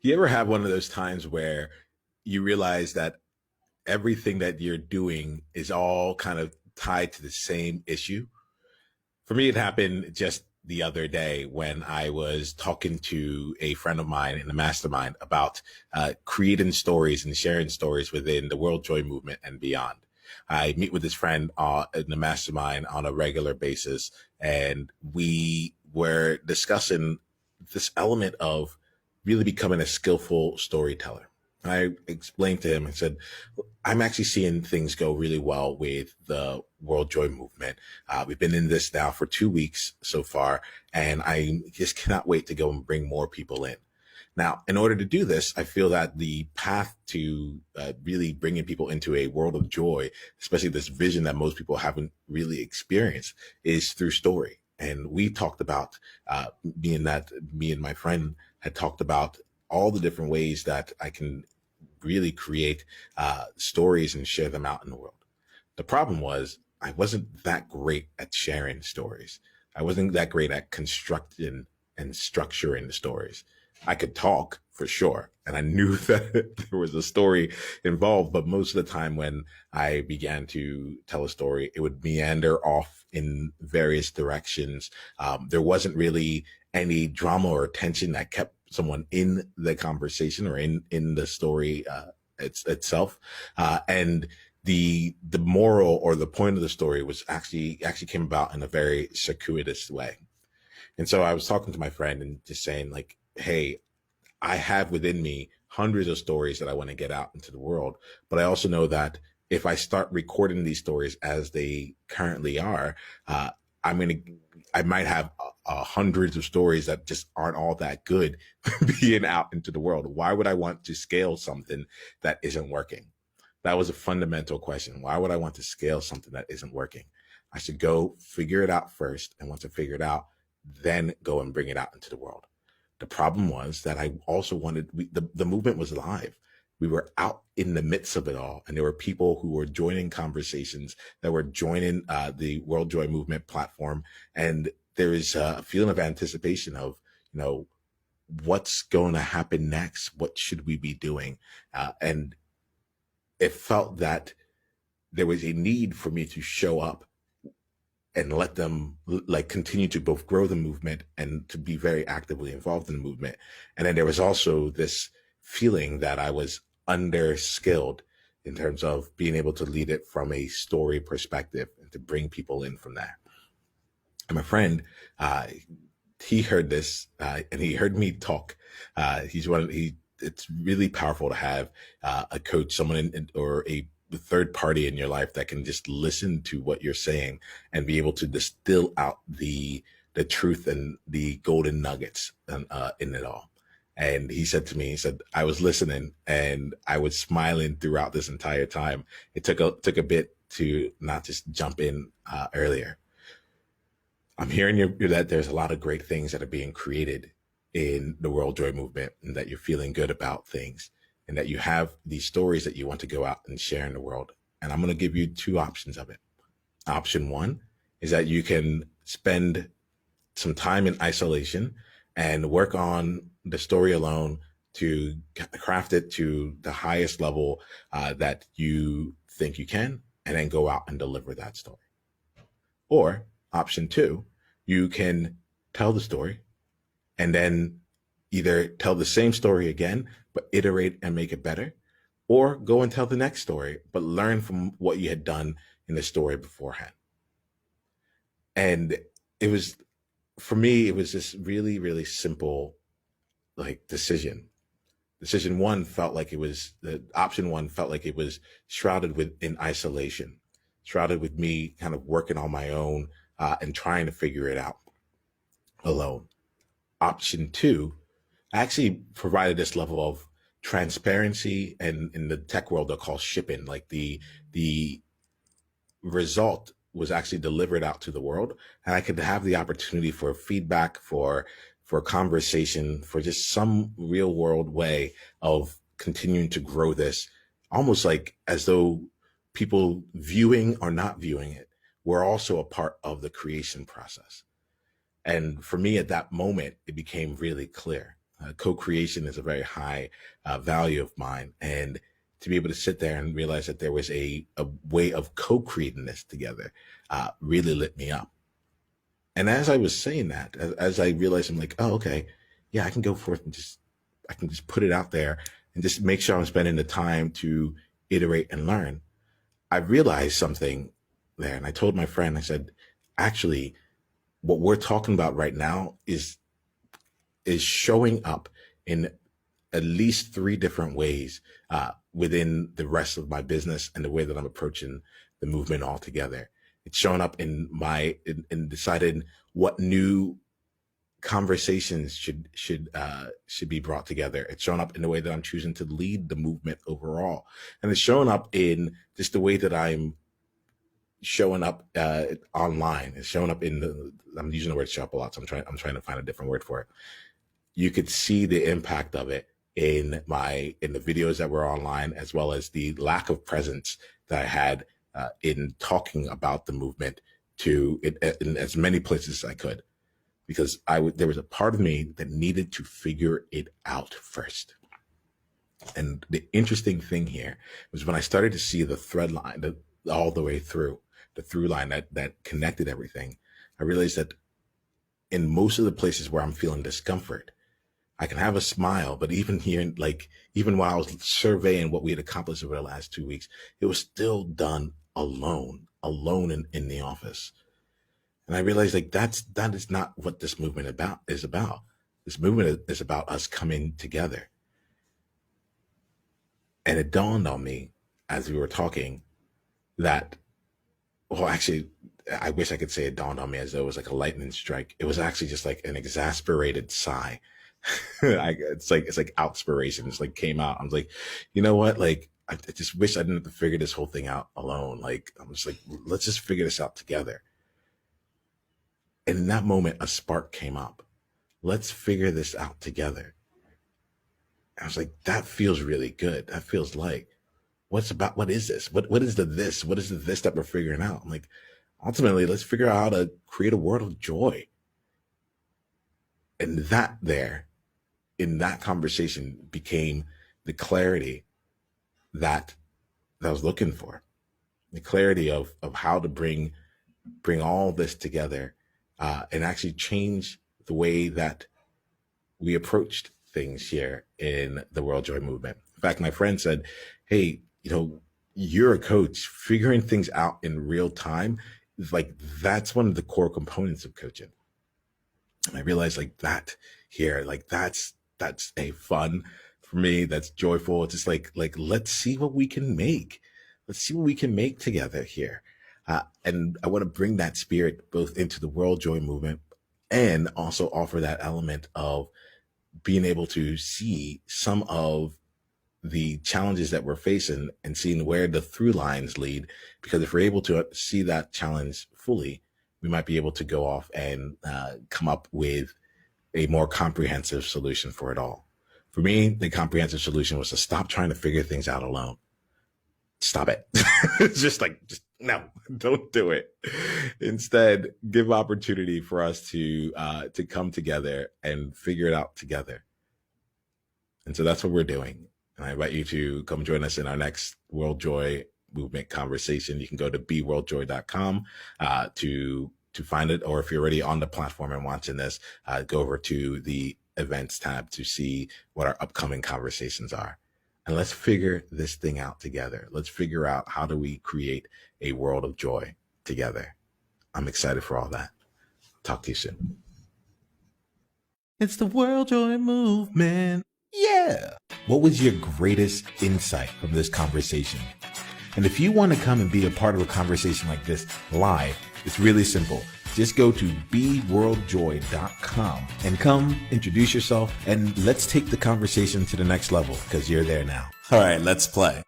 You ever have one of those times where you realize that everything that you're doing is all kind of tied to the same issue? For me, it happened just the other day when I was talking to a friend of mine in the mastermind about creating stories and sharing stories within the World Joy movement and beyond. I meet with this friend in the mastermind on a regular basis, and we were discussing this element of really becoming a skillful storyteller. I explained to him, I said, I'm actually seeing things go really well with the World Joy movement. We've been in this now for 2 weeks so far, and I just cannot wait to go and bring more people in. Now, in order to do this, I feel that the path to really bringing people into a world of joy, especially this vision that most people haven't really experienced, is through story. And we talked about, being that me and my friend had talked about all the different ways that I can really create stories and share them out in the world. The problem was I wasn't that great at sharing stories. I wasn't that great at constructing and structuring the stories. I could talk for sure. And I knew that there was a story involved, but most of the time when I began to tell a story, it would meander off in various directions. There wasn't really any drama or tension that kept someone in the conversation or in the story itself. And the moral or the point of the story was actually came about in a very circuitous way. And so I was talking to my friend and just saying like, hey, I have within me hundreds of stories that I want to get out into the world. But I also know that if I start recording these stories as they currently are, I'm going to, I might have hundreds of stories that just aren't all that good being out into the world. Why would I want to scale something that isn't working? That was a fundamental question. Why would I want to scale something that isn't working? I should go figure it out first. And once I figure it out, then go and bring it out into the world. The problem was that I also wanted, the movement was live. We were out in the midst of it all. And there were people who were joining conversations that were joining the World Joy Movement platform. And there is a feeling of anticipation of, what's going to happen next? What should we be doing? And it felt that there was a need for me to show up and let them like continue to both grow the movement and to be very actively involved in the movement. And then there was also this feeling that I was underskilled in terms of being able to lead it from a story perspective and to bring people in from that. And my friend, he heard this, and he heard me talk. It's really powerful to have a coach, someone or a third party in your life that can just listen to what you're saying and be able to distill out the truth and the golden nuggets in it all. And he said to me, he said, I was listening and I was smiling throughout this entire time. It took a bit to not just jump in earlier. I'm hearing that there's a lot of great things that are being created in the World Joy movement and that you're feeling good about things and that you have these stories that you want to go out and share in the world. And I'm going to give you two options of it. Option one is that you can spend some time in isolation and work on the story alone to craft it to the highest level that you think you can, and then go out and deliver that story. Or option two, you can tell the story and then either tell the same story again, but iterate and make it better, or go and tell the next story, but learn from what you had done in the story beforehand. And it was, for me, it was this really, really simple, like decision. Decision one felt like it was, the option one felt like it was shrouded in isolation, shrouded with me kind of working on my own and trying to figure it out alone. Option two actually provided this level of transparency, and in the tech world they'll call shipping, like the result was actually delivered out to the world, and I could have the opportunity for feedback, for conversation, for just some real world way of continuing to grow this, almost like as though people viewing or not viewing it were also a part of the creation process. And for me at that moment, it became really clear. Co-creation is a very high value of mine. And to be able to sit there and realize that there was a way of co-creating this together really lit me up. And as I was saying that, as I realized, I'm like, oh, okay, yeah, I can go forth and I can just put it out there and just make sure I'm spending the time to iterate and learn. I realized something there. And I told my friend, I said, actually, what we're talking about right now is showing up in at least 3 different ways within the rest of my business and the way that I'm approaching the movement altogether. It's showing up in in deciding what new conversations should be brought together. It's showing up in the way that I'm choosing to lead the movement overall, and it's showing up in just the way that I'm showing up online. It's showing up in I'm using the word show up a lot, so I'm trying to find a different word for it. You could see the impact of it in the videos that were online, as well as the lack of presence that I had in talking about the movement in as many places as I could, because there was a part of me that needed to figure it out first. And the interesting thing here was when I started to see the thread line all the way through, the through line that connected everything, I realized that in most of the places where I'm feeling discomfort, I can have a smile, but even here, even while I was surveying what we had accomplished over the last 2 weeks, it was still done alone in the office. And I realized that is not what this movement is about. This movement is about us coming together. And it dawned on me as we were talking that, well, actually, I wish I could say it dawned on me as though it was like a lightning strike. It was actually just like an exasperated sigh. It's like outspiration. It's like came out. I was like, you know what? Like, I just wish I didn't have to figure this whole thing out alone. Like, I'm just like, let's just figure this out together. And in that moment, a spark came up. Let's figure this out together. I was like, that feels really good. That feels like, what is this? What is the this? What is the this that we're figuring out? I'm like, ultimately, let's figure out how to create a world of joy. And that there, in that conversation, became the clarity that I was looking for. The clarity of how to bring all this together and actually change the way that we approached things here in the World Joy Movement. In fact, my friend said, hey, you're a coach. Figuring things out in real time, that's one of the core components of coaching. And I realized that here, that's a fun for me. That's joyful. It's just like, let's see what we can make. Let's see what we can make together here. And I want to bring that spirit both into the World Joy Movement and also offer that element of being able to see some of the challenges that we're facing and seeing where the through lines lead. Because if we're able to see that challenge fully, we might be able to go off and come up with a more comprehensive solution for it all. For me, the comprehensive solution was to stop trying to figure things out alone. Stop it. just no, don't do it. Instead, give opportunity for us to come together and figure it out together. And so that's what we're doing. And I invite you to come join us in our next World Joy Movement conversation. You can go to beworldjoy.com to find it, or if you're already on the platform and watching this, go over to the events tab to see what our upcoming conversations are. And let's figure this thing out together. Let's figure out how do we create a world of joy together. I'm excited for all that. Talk to you soon. It's the World Joy Movement. Yeah. What was your greatest insight from this conversation? And if you want to come and be a part of a conversation like this live, it's really simple. Just go to beworldjoy.com and come introduce yourself, and let's take the conversation to the next level, because you're there now. All right, let's play.